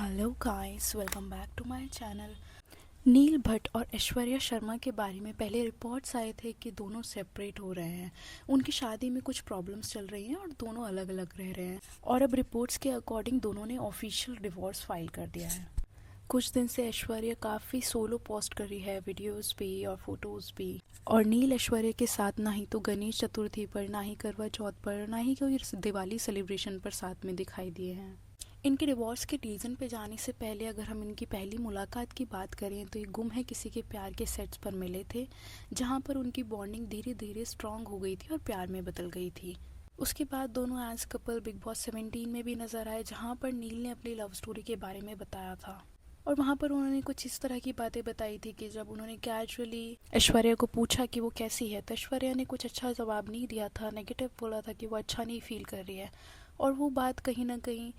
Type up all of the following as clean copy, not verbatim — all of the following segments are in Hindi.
Hello guys, welcome back to my channel. Neel Bhatt और ऐश्वर्या शर्मा के बारे में पहले रिपोर्ट्स आए थे कि दोनों सेपरेट हो रहे हैं। उनकी शादी में कुछ प्रॉब्लम्स चल रही हैं और दोनों अलग अलग रह रहे हैं। और अब रिपोर्ट्स के अकॉर्डिंग दोनों ने ऑफिशियल डिवोर्स फाइल कर दिया है। कुछ दिन से ऐश्वर्या काफ़ी सोलो पोस्ट कर रही है, वीडियोस भी और फोटोज़ भी। और नील ऐश्वर्या के साथ ना ही तो गणेश चतुर्थी पर, ना ही करवा चौथ पर, ना ही कोई दिवाली सेलिब्रेशन पर साथ में दिखाई दिए हैं। इनके डिवोर्स के रीज़न पे जाने से पहले अगर हम इनकी पहली मुलाकात की बात करें तो ये गुम है किसी के प्यार के सेट्स पर मिले थे, जहाँ पर उनकी बॉन्डिंग धीरे धीरे स्ट्रॉन्ग हो गई थी और प्यार में बदल गई थी। उसके बाद दोनों एज कपल बिग बॉस 17 में भी नजर आए, जहाँ पर नील ने अपनी लव स्टोरी के बारे में बताया था। और वहाँ पर उन्होंने कुछ इस तरह की बातें बताई थी कि जब उन्होंने कैजुअली ऐश्वर्या को पूछा कि वो कैसी है, तो ऐश्वर्या ने कुछ अच्छा जवाब नहीं दिया था, नेगेटिव बोला था कि वो अच्छा नहीं फील कर रही है। और वो बात कहीं ना कहीं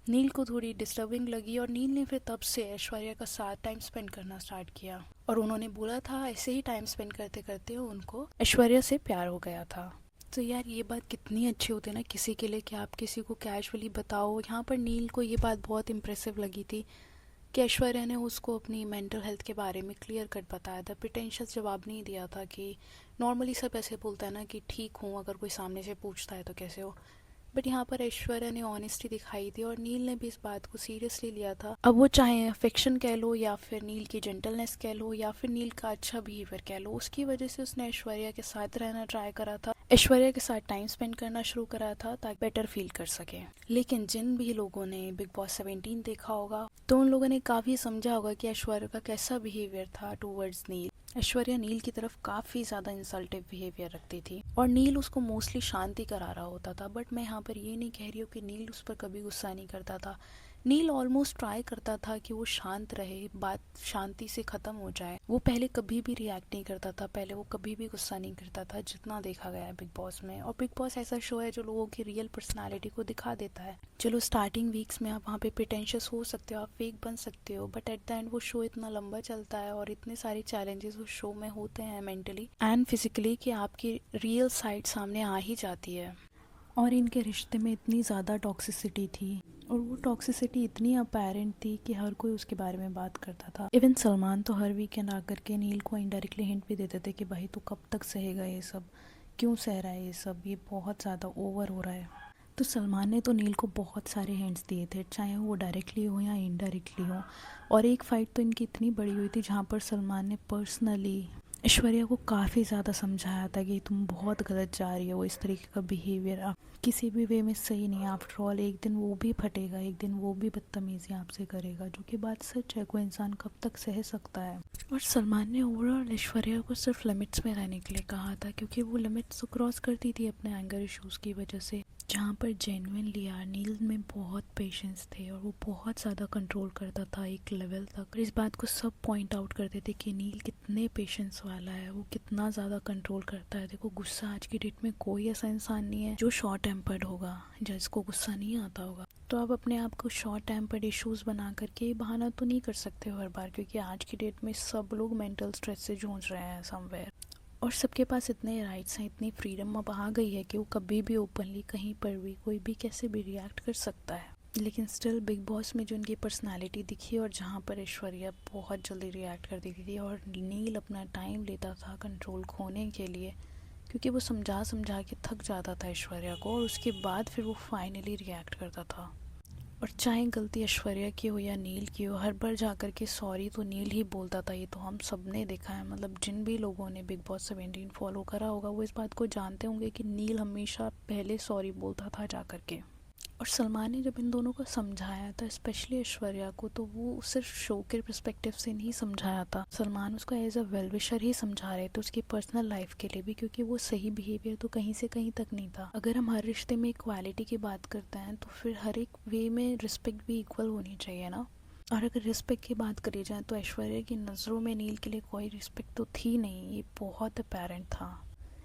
नील को थोड़ी डिस्टर्बिंग लगी और नील ने फिर तब से ऐश्वर्या का साथ टाइम स्पेंड करना स्टार्ट किया। और उन्होंने बोला था ऐसे ही टाइम स्पेंड करते करते उनको ऐश्वर्या से प्यार हो गया था। तो यार ये बात कितनी अच्छी होती है ना किसी के लिए कि आप किसी को कैजुअली बताओ। यहाँ पर नील को ये बात बहुत इम्प्रेसिव लगी थी कि ऐश्वर्या ने उसको अपनी मेंटल हेल्थ के बारे में क्लियर कट बताया था, प्रिटेंशियस जवाब नहीं दिया था कि नॉर्मली सब ऐसे बोलता है ना कि ठीक हूँ अगर कोई सामने से पूछता है तो कैसे हो। बट यहाँ पर ऐश्वर्या ने ऑनेस्टी दिखाई थी और नील ने भी इस बात को सीरियसली लिया था। अब वो चाहे अफेक्शन कह लो या फिर नील की जेंटलनेस कह लो या फिर नील का अच्छा बिहेवियर कह लो, उसकी वजह से उसने ऐश्वर्या के साथ रहना ट्राई करा था, ऐश्वर्या के साथ टाइम स्पेंड करना शुरू करा था ताकि बेटर फील कर सके। लेकिन जिन भी लोगों ने बिग बॉस 17 देखा होगा तो उन लोगों ने काफी समझा होगा कि ऐश्वर्या का कैसा बिहेवियर था टूवर्ड्स नील। ऐश्वर्या नील की तरफ काफ़ी ज़्यादा इंसल्टिव बिहेवियर रखती थी और नील उसको मोस्टली शांति करा रहा होता था। बट मैं यहाँ पर ये नहीं कह रही हूँ कि नील उस पर कभी गुस्सा नहीं करता था। नील ऑलमोस्ट ट्राई करता था कि वो शांत रहे, बात शांति से ख़त्म हो जाए। वो पहले कभी भी रिएक्ट नहीं करता था, पहले वो कभी भी गुस्सा नहीं करता था, जितना देखा गया है बिग बॉस में। और बिग बॉस ऐसा शो है जो लोगों की रियल पर्सनालिटी को दिखा देता है। चलो स्टार्टिंग वीक्स में आप वहाँ पे प्रिटेंशियस हो सकते हो, आप फेक बन सकते हो, बट एट द एंड वो शो इतना लंबा चलता है और इतने सारे चैलेंजेस उस शो में होते हैं मेंटली एंड फिजिकली कि आपकी रियल साइड सामने आ ही जाती है। और इनके रिश्ते में इतनी ज़्यादा टॉक्सिसिटी थी और वो टॉक्सिसिटी इतनी अपेरेंट थी कि हर कोई उसके बारे में बात करता था। इवन सलमान तो हर वीकेंड आकर के नील को इनडायरेक्टली हिंट भी देते थे कि भाई तू कब तक सहेगा ये सब, क्यों सह रहा है ये सब, ये बहुत ज़्यादा ओवर हो रहा है। तो सलमान ने तो नील को बहुत सारे हिंट्स दिए थे, चाहे वो डायरेक्टली हो या इनडायरेक्टली हो। और एक फाइट तो इनकी इतनी बड़ी हुई थी जहाँ पर सलमान ने पर्सनली ऐश्वर्या को काफ़ी ज़्यादा समझाया था कि तुम बहुत गलत जा रही हो, इस तरीके का बिहेवियर आप किसी भी वे में सही नहीं है। आफ्टर ऑल एक दिन वो भी फटेगा, एक दिन वो भी बदतमीजी आपसे करेगा, जो कि बात सच है, कोई इंसान कब तक सह सकता है। और सलमान ने ओवरऑल ऐश्वर्या को सिर्फ लिमिट्स में रहने के लिए कहा था, क्योंकि वो लिमिट्स क्रॉस करती थी अपने एंगर इश्यूज़ की वजह से। जहाँ पर जेन्युइनली यार नील में बहुत पेशेंस थे और वो बहुत ज़्यादा कंट्रोल करता था एक लेवल तक। और इस बात को सब पॉइंट आउट करते थे कि नील कितने पेशेंस वाला है, वो कितना ज़्यादा कंट्रोल करता है। देखो गुस्सा आज की डेट में कोई ऐसा इंसान नहीं है जो शॉर्ट टेम्पर्ड होगा, जिसको गुस्सा नहीं आता होगा। तो आप अपने आप को शॉर्ट टेम्पर्ड इश्यूज़ बना करके बहाना तो नहीं कर सकते हो हर बार, क्योंकि आज की डेट में सब लोग मेंटल स्ट्रेस से जूझ रहे हैं समवेयर। और सबके पास इतने राइट्स हैं, इतनी फ्रीडम अब आ गई है कि वो कभी भी ओपनली कहीं पर भी कोई भी कैसे भी रिएक्ट कर सकता है। लेकिन स्टिल बिग बॉस में जो उनकी पर्सनालिटी दिखी और जहाँ पर ऐश्वर्या बहुत जल्दी रिएक्ट कर देती थी और नील अपना टाइम लेता था कंट्रोल खोने के लिए, क्योंकि वो समझा समझा के थक जाता था ऐश्वर्या को, और उसके बाद फिर वो फाइनली रिएक्ट करता था। और चाहे गलती ऐश्वर्या की हो या नील की हो, हर बार जाकर के सॉरी तो नील ही बोलता था। ये तो हम सब ने देखा है, मतलब जिन भी लोगों ने बिग बॉस 17 फॉलो करा होगा वो इस बात को जानते होंगे कि नील हमेशा पहले सॉरी बोलता था जाकर के। और सलमान ने जब इन दोनों को समझाया था, स्पेशली ऐश्वर्या को, तो वो सिर्फ शो के पर्सपेक्टिव से नहीं समझाया था। सलमान उसको एज अ वेल विशर ही समझा रहे थे, उसकी पर्सनल लाइफ के लिए भी, क्योंकि वो सही बिहेवियर तो कहीं से कहीं तक नहीं था। अगर हम हर रिश्ते में इक्वालिटी की बात करते हैं तो फिर हर एक वे में रिस्पेक्ट भी इक्वल होनी चाहिए ना। और अगर रिस्पेक्ट की बात करी जाए तो ऐश्वर्या की नज़रों में नील के लिए कोई रिस्पेक्ट तो थी नहीं, ये बहुत अपेरेंट था।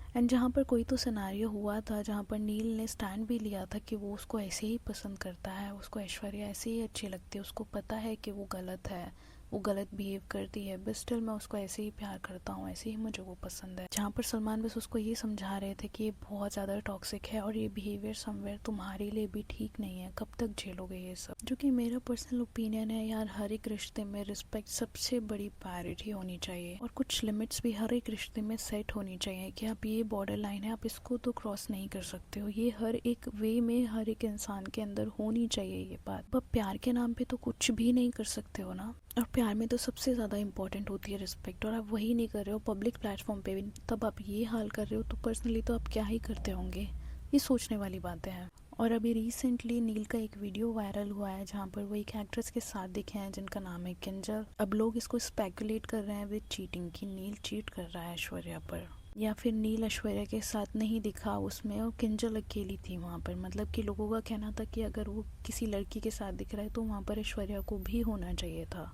एंड जहाँ पर कोई तो सिनारियो हुआ था जहाँ पर नील ने स्टैंड भी लिया था कि वो उसको ऐसे ही पसंद करता है, उसको ऐश्वर्या ऐसे ही अच्छी लगती है, उसको पता है कि वो गलत है, वो गलत बिहेव करती है, बट स्टिल मैं उसको ऐसे ही प्यार करता हूँ, ऐसे ही मुझे वो पसंद है। जहाँ पर सलमान बस उसको ये समझा रहे थे कि ये बहुत ज़्यादा टॉक्सिक है और ये बिहेवियर समवेयर तुम्हारे लिए भी ठीक नहीं है, कब तक झेलोगे ये सब। जो कि मेरा पर्सनल ओपिनियन है यार, हर एक रिश्ते में रिस्पेक्ट सबसे बड़ी प्रायोरिटी होनी चाहिए और कुछ लिमिट्स भी हर एक रिश्ते में सेट होनी चाहिए कि आप ये बॉर्डर लाइन है, आप इसको तो क्रॉस नहीं कर सकते हो। ये हर एक वे में हर एक इंसान के अंदर होनी चाहिए ये बात। आप प्यार के नाम पे तो कुछ भी नहीं कर सकते हो ना, और प्यार में तो सबसे ज़्यादा इंपॉर्टेंट होती है रिस्पेक्ट, और आप वही नहीं कर रहे हो पब्लिक प्लेटफॉर्म पे भी, तब आप ये हाल कर रहे हो तो पर्सनली तो आप क्या ही करते होंगे। ये सोचने वाली बातें हैं। और अभी रिसेंटली नील का एक वीडियो वायरल हुआ है जहाँ पर वो एक एक्ट्रेस के साथ दिखे हैं जिनका नाम है किंजल। अब लोग इसको स्पेकुलेट कर रहे हैं विद चीटिंग कि नील चीट कर रहा है ऐश्वर्या पर, या फिर नील ऐश्वर्या के साथ नहीं दिखा उसमें और किंजल अकेली थी वहाँ पर। मतलब कि लोगों का कहना था कि अगर वो किसी लड़की के साथ दिख रहा है तो वहाँ पर ऐश्वर्या को भी होना चाहिए था।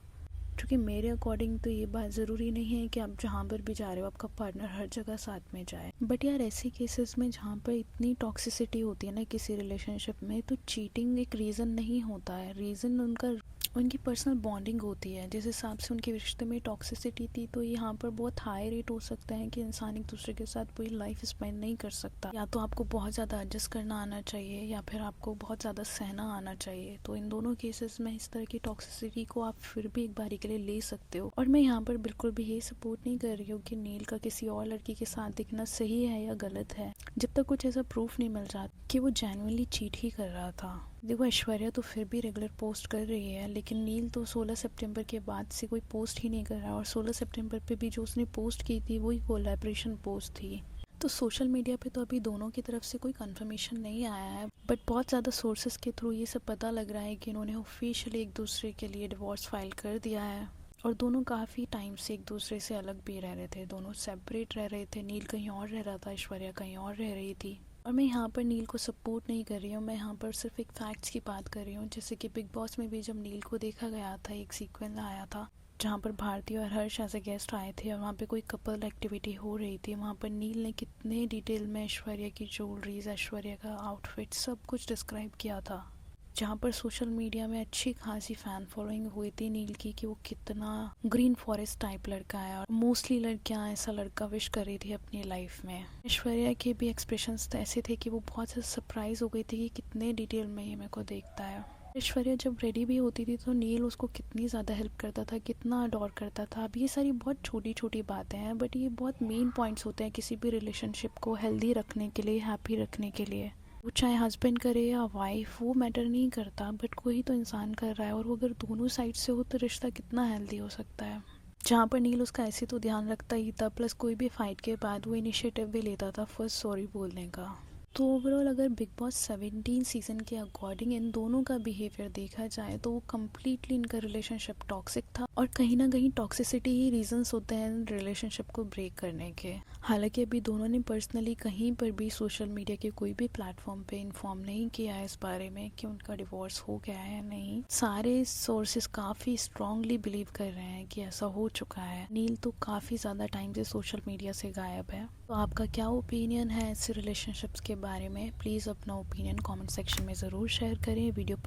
क्योंकि मेरे अकॉर्डिंग तो ये बात ज़रूरी नहीं है कि आप जहाँ पर भी जा रहे हो आपका पार्टनर हर जगह साथ में जाए, बट यार ऐसे केसेस में जहाँ पर इतनी टॉक्सिसिटी होती है ना किसी रिलेशनशिप में, तो चीटिंग एक रीज़न नहीं होता है। रीज़न उनकी पर्सनल बॉन्डिंग होती है। जिस हिसाब से उनके रिश्ते में टॉक्सिसिटी थी तो यहाँ पर बहुत हाई रेट हो सकता है कि इंसान एक दूसरे के साथ पूरी लाइफ स्पेंड नहीं कर सकता। या तो आपको बहुत ज़्यादा एडजस्ट करना आना चाहिए या फिर आपको बहुत ज़्यादा सहना आना चाहिए। तो इन दोनों केसेस में इस तरह की टॉक्सिसिटी को आप फिर भी एक बारी के लिए ले सकते हो। और मैं यहाँ पर बिल्कुल भी ये सपोर्ट नहीं कर रही हूँ कि नील का किसी और लड़की के साथ दिखना सही है या गलत है, जब तक कुछ ऐसा प्रूफ नहीं मिल जाता कि वो जेन्युइनली चीट ही कर रहा था। देखो ऐश्वर्या तो फिर भी रेगुलर पोस्ट कर रही है, लेकिन नील तो 16 सितंबर के बाद से कोई पोस्ट ही नहीं कर रहा, और 16 सितंबर पे भी जो उसने पोस्ट की थी वही कोलैबोरेशन पोस्ट थी। तो सोशल मीडिया पे तो अभी दोनों की तरफ से कोई कंफर्मेशन नहीं आया है, बट बहुत ज़्यादा सोर्सेस के थ्रू ये सब पता लग रहा है कि इन्होंने ऑफिशियली एक दूसरे के लिए डिवोर्स फाइल कर दिया है। और दोनों काफ़ी टाइम से एक दूसरे से अलग भी रह रहे थे, दोनों सेपरेट रह रहे थे। नील कहीं और रह रहा था, ऐश्वर्या कहीं और रह रही थी। और मैं यहाँ पर नील को सपोर्ट नहीं कर रही हूँ, मैं यहाँ पर सिर्फ एक फैक्ट्स की बात कर रही हूँ। जैसे कि बिग बॉस में भी जब नील को देखा गया था, एक सीक्वेंस आया था जहाँ पर भारती और हर्ष एज ए गेस्ट आए थे और वहाँ पे कोई कपल एक्टिविटी हो रही थी। वहाँ पर नील ने कितने डिटेल में ऐश्वर्या की ज्वेलरीज, ऐश्वर्या का आउटफिट सब कुछ डिस्क्राइब किया था, जहाँ पर सोशल मीडिया में अच्छी खासी फ़ैन फॉलोइंग हुई थी नील की कि वो कितना ग्रीन फॉरेस्ट टाइप लड़का है, और मोस्टली लड़कियाँ ऐसा लड़का विश कर रही थी अपनी लाइफ में। ऐश्वर्या के भी एक्सप्रेशंस ऐसे थे कि वो बहुत ज़्यादा सरप्राइज हो गई थी कि कितने डिटेल में ये मेरे को देखता है। ऐश्वर्या जब रेडी भी होती थी तो नील उसको कितनी ज़्यादा हेल्प करता था, कितना अडोर करता था। अब ये सारी बहुत छोटी छोटी बातें हैं, बट ये बहुत मेन पॉइंट्स होते हैं किसी भी रिलेशनशिप को हेल्दी रखने के लिए, हैप्पी रखने के लिए। वो चाहे हस्बैंड करे या वाइफ, वो मैटर नहीं करता, बट कोई तो इंसान कर रहा है, और वो अगर दोनों साइड से हो तो रिश्ता कितना हेल्दी हो सकता है। जहाँ पर नील उसका ऐसे तो ध्यान रखता ही था, प्लस कोई भी फाइट के बाद वो इनिशिएटिव भी लेता था फर्स्ट सॉरी बोलने का। तो ओवरऑल अगर बिग बॉस 17 सीज़न के अकॉर्डिंग इन दोनों का बिहेवियर देखा जाए तो वो कम्प्लीटली इनका रिलेशनशिप टॉक्सिक था, और कहीं ना कहीं टॉक्सिसिटी ही रीजंस होते हैं रिलेशनशिप को ब्रेक करने के। हालांकि अभी दोनों ने पर्सनली कहीं पर भी सोशल मीडिया के कोई भी प्लेटफॉर्म पे इन्फॉर्म नहीं किया है इस बारे में कि उनका डिवोर्स हो गया है या नहीं। सारे सोर्सेस काफ़ी स्ट्रांगली बिलीव कर रहे हैं कि ऐसा हो चुका है। नील तो काफ़ी ज़्यादा टाइम से सोशल मीडिया से गायब है। तो आपका क्या ओपिनियन है ऐसे रिलेशनशिप्स के बारे में? प्लीज़ अपना ओपिनियन कमेंट सेक्शन में ज़रूर शेयर करें। वीडियो